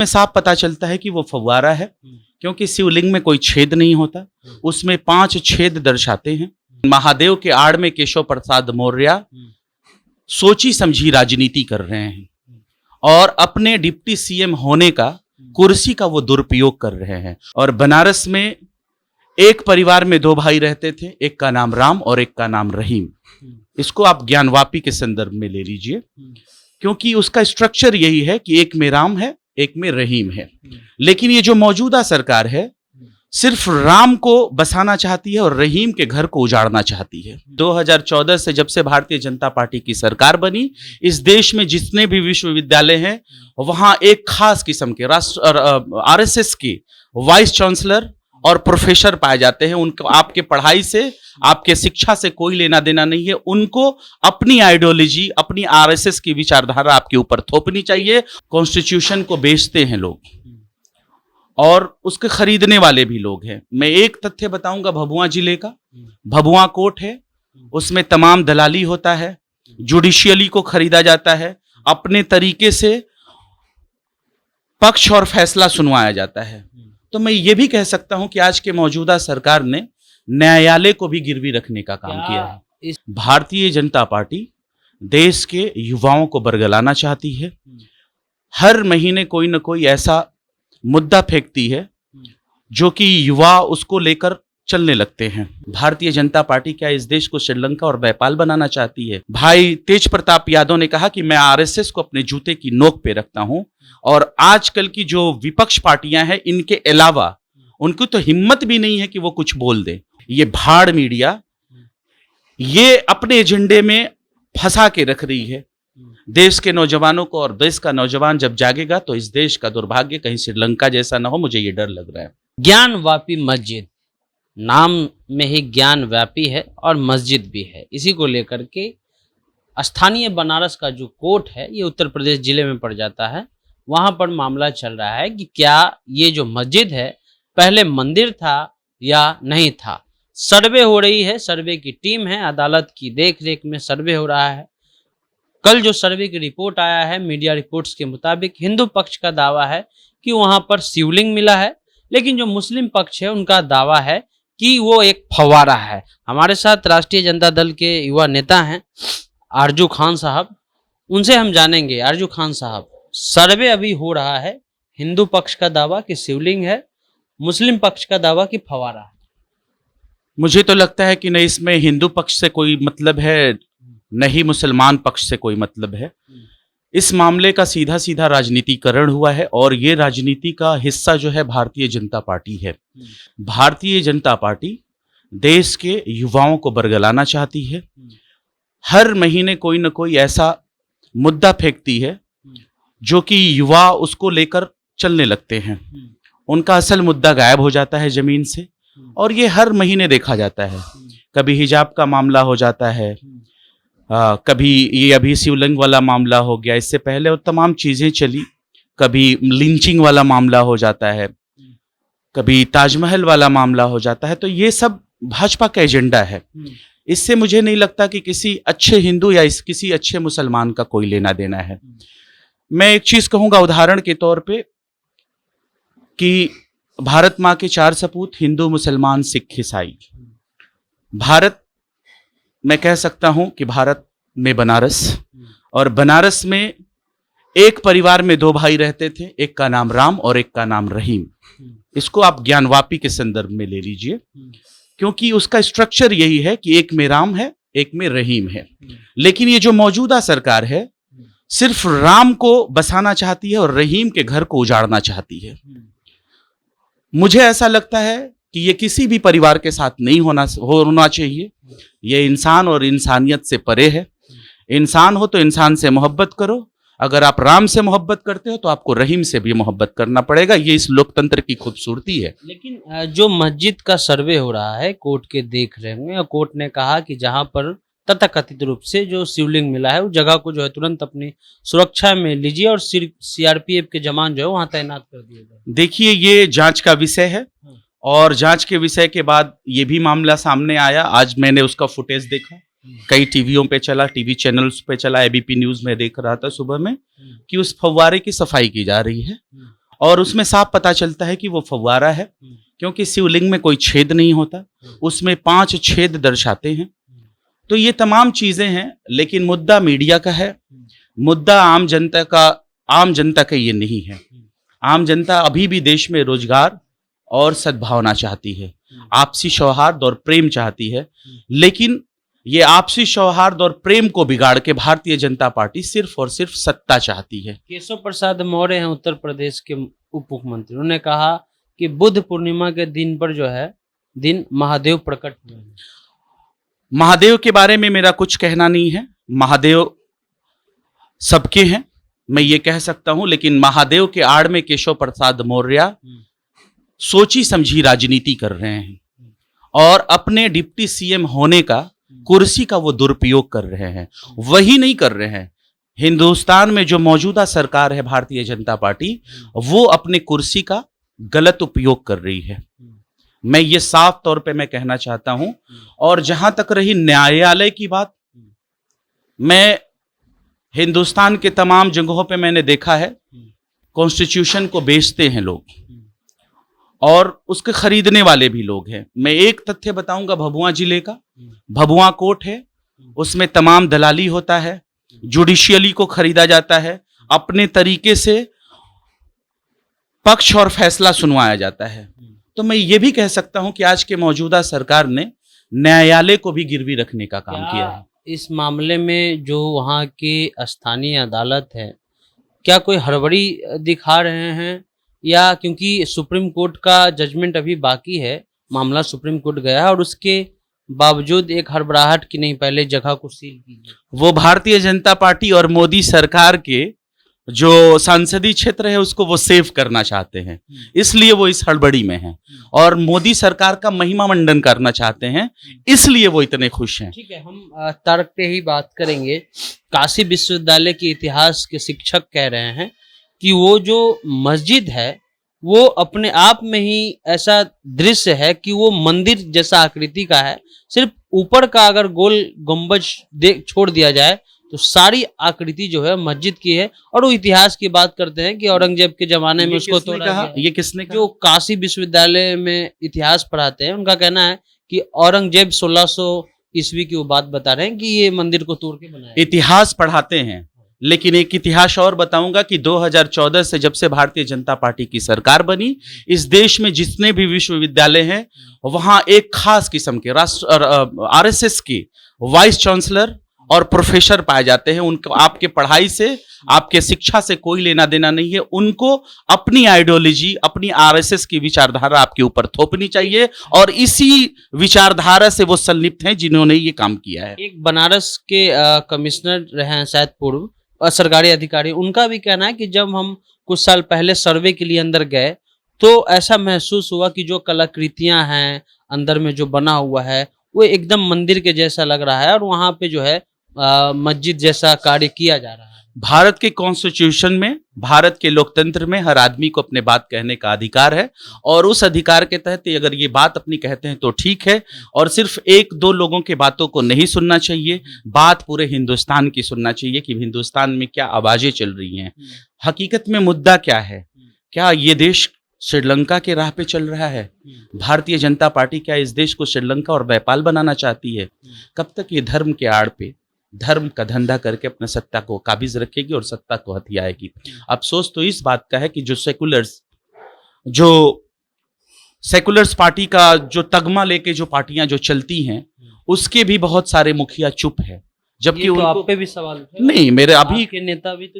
में साफ पता चलता है कि वो फव्वारा है, क्योंकि शिवलिंग में कोई छेद नहीं होता, उसमें 5 छेद दर्शाते हैं। महादेव के आड़ में केशव प्रसाद मौर्य सोची समझी राजनीति कर रहे हैं और अपने डिप्टी सीएम होने का कुर्सी का वो दुरुपयोग कर रहे हैं। और बनारस में एक परिवार में 2 भाई रहते थे, एक का नाम राम और एक का नाम रहीम। इसको आप ज्ञानवापी के संदर्भ में ले लीजिए, क्योंकि उसका स्ट्रक्चर यही है कि एक में राम है, एक में रहीम है। लेकिन ये जो मौजूदा सरकार है सिर्फ राम को बसाना चाहती है और रहीम के घर को उजाड़ना चाहती है। 2014 से जब से भारतीय जनता पार्टी की सरकार बनी, इस देश में जितने भी विश्वविद्यालय हैं वहां एक खास किस्म के आरएसएस के वाइस चांसलर और प्रोफेसर पाए जाते हैं। उनको आपके पढ़ाई से, आपके शिक्षा से कोई लेना देना नहीं है। उनको अपनी आइडियोलॉजी, अपनी आरएसएस की विचारधारा आपके ऊपर थोपनी चाहिए। कॉन्स्टिट्यूशन को बेचते हैं लोग और उसके खरीदने वाले भी लोग हैं। मैं एक तथ्य बताऊंगा भभुआ जिले का। भभुआ कोर्ट है, उसमें तमाम दलाली होता है, जुडिशियली को खरीदा जाता है, अपने तरीके से पक्ष और फैसला सुनवाया जाता है। तो मैं ये भी कह सकता हूं कि आज के मौजूदा सरकार ने न्यायालय को भी गिरवी रखने का काम किया है। भारतीय जनता पार्टी देश के युवाओं को बरगलाना चाहती है। हर महीने कोई न कोई ऐसा मुद्दा फेंकती है जो कि युवा उसको लेकर चलने लगते हैं। भारतीय जनता पार्टी क्या इस देश को श्रीलंका और नेपाल बनाना चाहती है? भाई तेज प्रताप यादव ने कहा कि मैं आरएसएस को अपने जूते की नोक पे रखता हूं, और आजकल की जो विपक्ष पार्टियां हैं इनके अलावा उनको तो हिम्मत भी नहीं है कि वो कुछ बोल दे। ये भाड़ मीडिया ये अपने एजेंडे में फंसा के रख रही है देश के नौजवानों को, और देश का नौजवान जब जागेगा तो इस देश का दुर्भाग्य कहीं श्रीलंका जैसा ना हो, मुझे ये डर लग रहा है। ज्ञानवापी मस्जिद, नाम में ही ज्ञान व्यापी है और मस्जिद भी है। इसी को लेकर के स्थानीय बनारस का जो कोर्ट है, ये उत्तर प्रदेश जिले में पड़ जाता है, वहां पर मामला चल रहा है कि क्या ये जो मस्जिद है पहले मंदिर था या नहीं था। सर्वे हो रही है, सर्वे की टीम है, अदालत की देख रेख में सर्वे हो रहा है। कल जो सर्वे की रिपोर्ट आया है, मीडिया रिपोर्ट्स के मुताबिक हिंदू पक्ष का दावा है कि वहां पर शिवलिंग मिला है, लेकिन जो मुस्लिम पक्ष है उनका दावा है कि वो एक फव्वारा है। हमारे साथ राष्ट्रीय जनता दल के युवा नेता हैं आरजू खान साहब, उनसे हम जानेंगे। आरजू खान साहब, सर्वे अभी हो रहा है, हिंदू पक्ष का दावा कि शिवलिंग है, मुस्लिम पक्ष का दावा कि फव्वारा है। मुझे तो लगता है कि न इसमें हिंदू पक्ष से कोई मतलब है, न ही मुसलमान पक्ष से कोई मतलब है। इस मामले का सीधा सीधा राजनीतिकरण हुआ है, और ये राजनीति का हिस्सा जो है भारतीय जनता पार्टी है। भारतीय जनता पार्टी देश के युवाओं को बरगलाना चाहती है। हर महीने कोई न कोई ऐसा मुद्दा फेंकती है जो कि युवा उसको लेकर चलने लगते हैं। उनका असल मुद्दा गायब हो जाता है जमीन से, और ये हर महीने देखा जाता है। कभी हिजाब का मामला हो जाता है, कभी ये अभी शिवलिंग वाला मामला हो गया, इससे पहले और तमाम चीजें चली। कभी लिंचिंग वाला मामला हो जाता है, कभी ताजमहल वाला मामला हो जाता है। तो ये सब भाजपा का एजेंडा है। इससे मुझे नहीं लगता कि किसी अच्छे हिंदू या किसी अच्छे मुसलमान का कोई लेना देना है। मैं एक चीज कहूंगा उदाहरण के तौर पे कि भारत माँ के 4 सपूत हिंदू, मुसलमान, सिख, ईसाई। भारत, मैं कह सकता हूं कि भारत में बनारस, और बनारस में एक परिवार में 2 भाई रहते थे, एक का नाम राम और एक का नाम रहीम। इसको आप ज्ञानवापी के संदर्भ में ले लीजिए, क्योंकि उसका स्ट्रक्चर यही है कि एक में राम है, एक में रहीम है। लेकिन ये जो मौजूदा सरकार है सिर्फ राम को बसाना चाहती है और रहीम के घर को उजाड़ना चाहती है। मुझे ऐसा लगता है कि ये किसी भी परिवार के साथ नहीं होना चाहिए। ये इंसान और इंसानियत से परे है। इंसान हो तो इंसान से मोहब्बत करो, अगर आप राम से मोहब्बत करते हो तो आपको रहीम से भी मोहब्बत करना पड़ेगा। ये इस लोकतंत्र की खूबसूरती है। लेकिन जो मस्जिद का सर्वे हो रहा है कोर्ट के देख रहे हैं, कोर्ट ने कहा कि जहां पर तथाकथित रूप से जो शिवलिंग मिला है उस जगह को जो है तुरंत अपनी सुरक्षा में लीजिए और सीआरपीएफ के जवान जो है वहां तैनात कर दिए गए। देखिए, ये जांच का विषय है, और जांच के विषय के बाद ये भी मामला सामने आया। आज मैंने उसका फुटेज देखा, कई टीवियों पे चला, टीवी चैनल्स पे चला, एबीपी न्यूज में देख रहा था सुबह में कि उस फव्वारे की सफाई की जा रही है। और उसमें साफ पता चलता है कि वो फव्वारा है, क्योंकि शिवलिंग में कोई छेद नहीं होता, उसमें 5 छेद दर्शाते हैं। तो ये तमाम चीजें हैं, लेकिन मुद्दा मीडिया का है, मुद्दा आम जनता का ये नहीं है। आम जनता अभी भी देश में रोजगार और सद्भावना चाहती है, आपसी सौहार्द और प्रेम चाहती है, लेकिन ये आपसी सौहार्द और प्रेम को बिगाड़ के भारतीय जनता पार्टी सिर्फ और सिर्फ सत्ता चाहती है। केशव प्रसाद मौर्य हैं उत्तर प्रदेश के उप मुख्यमंत्री। उन्होंने कहा कि बुद्ध पूर्णिमा के दिन पर जो है दिन महादेव प्रकट हुए हैं। महादेव के बारे में मेरा कुछ कहना नहीं है, महादेव सबके हैं, मैं ये कह सकता हूं, लेकिन महादेव के आड़ में केशव प्रसाद मौर्य सोची समझी राजनीति कर रहे हैं और अपने डिप्टी सीएम होने का, कुर्सी का वो दुरुपयोग कर रहे हैं। वही नहीं कर रहे हैं, हिंदुस्तान में जो मौजूदा सरकार है भारतीय जनता पार्टी, वो अपने कुर्सी का गलत उपयोग कर रही है। मैं ये साफ तौर पे मैं कहना चाहता हूं। और जहां तक रही न्यायालय की बात, मैं हिंदुस्तान के तमाम जगहों पे मैंने देखा है कॉन्स्टिट्यूशन को बेचते हैं लोग और उसके खरीदने वाले भी लोग हैं। मैं एक तथ्य बताऊंगा भभुआ जिले का, भभुआ कोर्ट है, उसमें तमाम दलाली होता है, जुडिशियली को खरीदा जाता है, अपने तरीके से पक्ष और फैसला सुनवाया जाता है। तो मैं ये भी कह सकता हूं कि आज के मौजूदा सरकार ने न्यायालय को भी गिरवी रखने का काम किया है। इस मामले में जो वहाँ की स्थानीय अदालत है, क्या कोई हड़बड़ी दिखा रहे हैं, या क्योंकि सुप्रीम कोर्ट का जजमेंट अभी बाकी है, मामला सुप्रीम कोर्ट गया है और उसके बावजूद एक हड़बड़ाहट की नहीं पहले जगह को सील कीजिए? वो भारतीय जनता पार्टी और मोदी सरकार के जो संसदीय क्षेत्र है उसको वो सेव करना चाहते हैं, इसलिए वो इस हड़बड़ी में हैं और मोदी सरकार का महिमा मंडन करना चाहते हैं, इसलिए वो इतने खुश हैं। ठीक है, हम तर्क पे ही बात करेंगे। काशी विश्वविद्यालय के इतिहास के शिक्षक कह रहे हैं कि वो जो मस्जिद है वो अपने आप में ही ऐसा दृश्य है कि वो मंदिर जैसा आकृति का है, सिर्फ ऊपर का अगर गोल गुंबज छोड़ दिया जाए तो सारी आकृति जो है मस्जिद की है। और वो इतिहास की बात करते हैं कि औरंगजेब के जमाने में उसको तोड़ा गया। ये किसने कहा? जो काशी विश्वविद्यालय में इतिहास पढ़ाते हैं उनका कहना है कि औरंगजेब 1600 ईस्वी की वो बात बता रहे हैं कि ये मंदिर को तोड़ के बनाया। इतिहास पढ़ाते हैं, लेकिन एक इतिहास और बताऊंगा कि 2014 से जब से भारतीय जनता पार्टी की सरकार बनी, इस देश में जितने भी विश्वविद्यालय हैं वहां एक खास किस्म के आरएसएस के वाइस चांसलर और प्रोफेसर पाए जाते हैं। उनको आपके पढ़ाई से, आपके शिक्षा से कोई लेना देना नहीं है। उनको अपनी आइडियोलॉजी, अपनी आरएसएस की विचारधारा आपके ऊपर थोपनी चाहिए और इसी विचारधारा से वो संलिप्त हैं जिन्होंने ये काम किया है। एक बनारस के कमिश्नर रहे हैं शायद पूर्व सरकारी अधिकारी, उनका भी कहना है कि जब हम कुछ साल पहले सर्वे के लिए अंदर गए तो ऐसा महसूस हुआ कि जो कलाकृतियां हैं अंदर में जो बना हुआ है वो एकदम मंदिर के जैसा लग रहा है और वहां पे जो है मस्जिद जैसा कार्य किया जा रहा है। भारत के कॉन्स्टिट्यूशन में, भारत के लोकतंत्र में हर आदमी को अपने बात कहने का अधिकार है और उस अधिकार के तहत अगर ये बात अपनी कहते हैं तो ठीक है, और सिर्फ एक दो लोगों की बातों को नहीं सुनना चाहिए, बात पूरे हिंदुस्तान की सुनना चाहिए कि हिंदुस्तान में क्या आवाजें चल रही हैं, हकीकत में मुद्दा क्या है। क्या ये देश श्रीलंका के राह पे चल रहा है? भारतीय जनता पार्टी क्या इस देश को श्रीलंका और नेपाल बनाना चाहती है? कब तक ये धर्म के आड़ पे धर्म का धंधा करके अपने सत्ता को काबिज रखेगी और सत्ता को हथियाएगी? अफसोस तो इस बात का है कि जो सेकुलर्स पार्टी का जो तगमा लेके जो पार्टियां जो चलती हैं उसके भी बहुत सारे मुखिया चुप है, जबकि तो उनको आप पे भी सवाल उठे। नहीं, मेरे अभी के नेता भी तो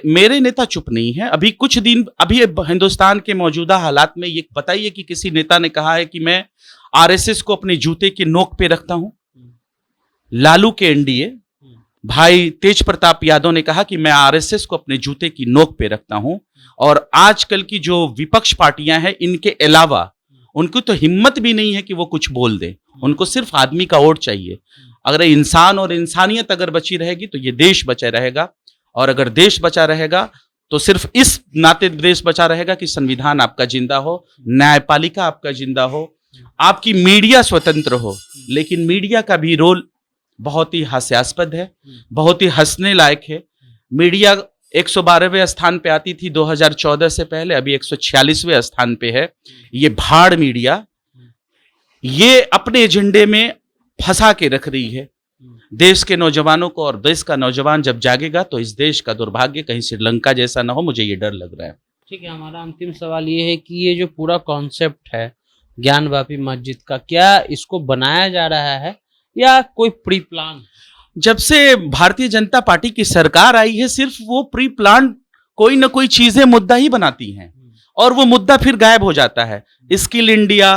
मेरे नेता चुप नहीं है। अभी कुछ दिन अभी हिंदुस्तान के मौजूदा हालात में ये बताइए कि किसी नेता ने कहा है कि मैं आरएसएस को अपने जूते की नोक पे रखता हूं? लालू के एनडीए भाई तेज प्रताप यादव ने कहा कि मैं आरएसएस को अपने जूते की नोक पे रखता हूं। और आजकल की जो विपक्ष पार्टियां हैं इनके अलावा उनको तो हिम्मत भी नहीं है कि वो कुछ बोल दे, उनको सिर्फ आदमी का वोट चाहिए। अगर इंसान और इंसानियत अगर बची रहेगी तो ये देश बचा रहेगा, और अगर देश बचा रहेगा तो सिर्फ इस नाते देश बचा रहेगा कि संविधान आपका जिंदा हो, न्यायपालिका आपका जिंदा हो, आपकी मीडिया स्वतंत्र हो। लेकिन मीडिया का भी रोल बहुत ही हास्यास्पद है, बहुत ही हंसने लायक है। मीडिया 112वें स्थान पे आती थी 2014 से पहले, अभी 146वें स्थान पे है। ये भाड़ मीडिया ये अपने एजेंडे में फंसा के रख रही है देश के नौजवानों को, और देश का नौजवान जब जागेगा तो इस देश का दुर्भाग्य कहीं श्रीलंका जैसा ना हो, मुझे ये डर लग रहा है। ठीक है, हमारा अंतिम सवाल ये है कि ये जो पूरा कॉन्सेप्ट है ज्ञानवापी मस्जिद का, क्या इसको बनाया जा रहा है या कोई प्री प्लान? जब से भारतीय जनता पार्टी की सरकार आई है, सिर्फ वो प्री प्लान कोई ना कोई चीजें मुद्दा ही बनाती हैं और वो मुद्दा फिर गायब हो जाता है। स्किल इंडिया,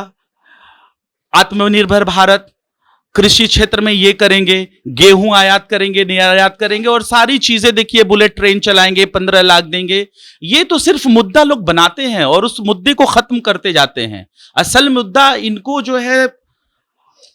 आत्मनिर्भर भारत, कृषि क्षेत्र में ये करेंगे, गेहूं आयात करेंगे, निर्यात करेंगे, और सारी चीजें देखिए, बुलेट ट्रेन चलाएंगे, 15 लाख देंगे। ये तो सिर्फ मुद्दा लोग बनाते हैं और उस मुद्दे को खत्म करते जाते हैं। असल मुद्दा इनको जो है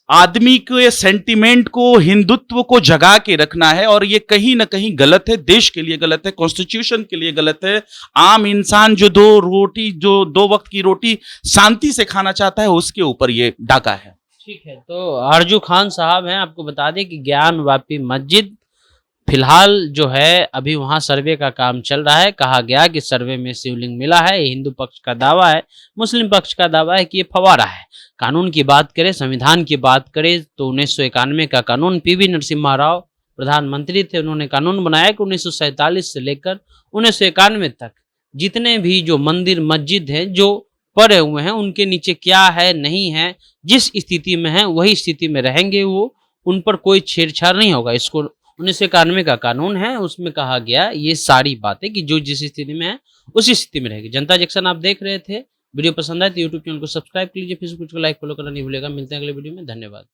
आदमी के सेंटिमेंट को, हिंदुत्व को जगा के रखना है, और ये कहीं ना कहीं गलत है, देश के लिए गलत है, कॉन्स्टिट्यूशन के लिए गलत है। आम इंसान जो दो वक्त की रोटी शांति से खाना चाहता है, उसके ऊपर ये डाका है। ठीक है, तो आरजू खान साहब हैं, आपको बता दें कि ज्ञानवापी मस्जिद फिलहाल जो है अभी वहां सर्वे का काम चल रहा है। कहा गया कि सर्वे में शिवलिंग मिला है। ये हिंदू पक्ष का दावा है, मुस्लिम पक्ष का दावा है कि ये फवारा है। कानून की बात करें, संविधान की बात करें तो 1991 का कानून, पीवी नरसिम्हा राव प्रधानमंत्री थे, उन्होंने कानून बनाया कि 1947 से लेकर 1991 तक जितने भी जो मंदिर मस्जिद हैं जो पड़े हुए हैं, उनके नीचे क्या है नहीं है, जिस स्थिति में है वही स्थिति में रहेंगे वो, उन पर कोई छेड़छाड़ नहीं होगा। इसको 1991 का कानून है, उसमें कहा गया ये सारी बातें कि जो जिस स्थिति में है उसी स्थिति में रहेगी। जनता जंक्शन आप देख रहे थे। वीडियो पसंद आए तो यूट्यूब चैनल को सब्सक्राइब कीजिए, फेसबुक को लाइक फॉलो करना नहीं भूलेगा। मिलते हैं अगले वीडियो में, धन्यवाद।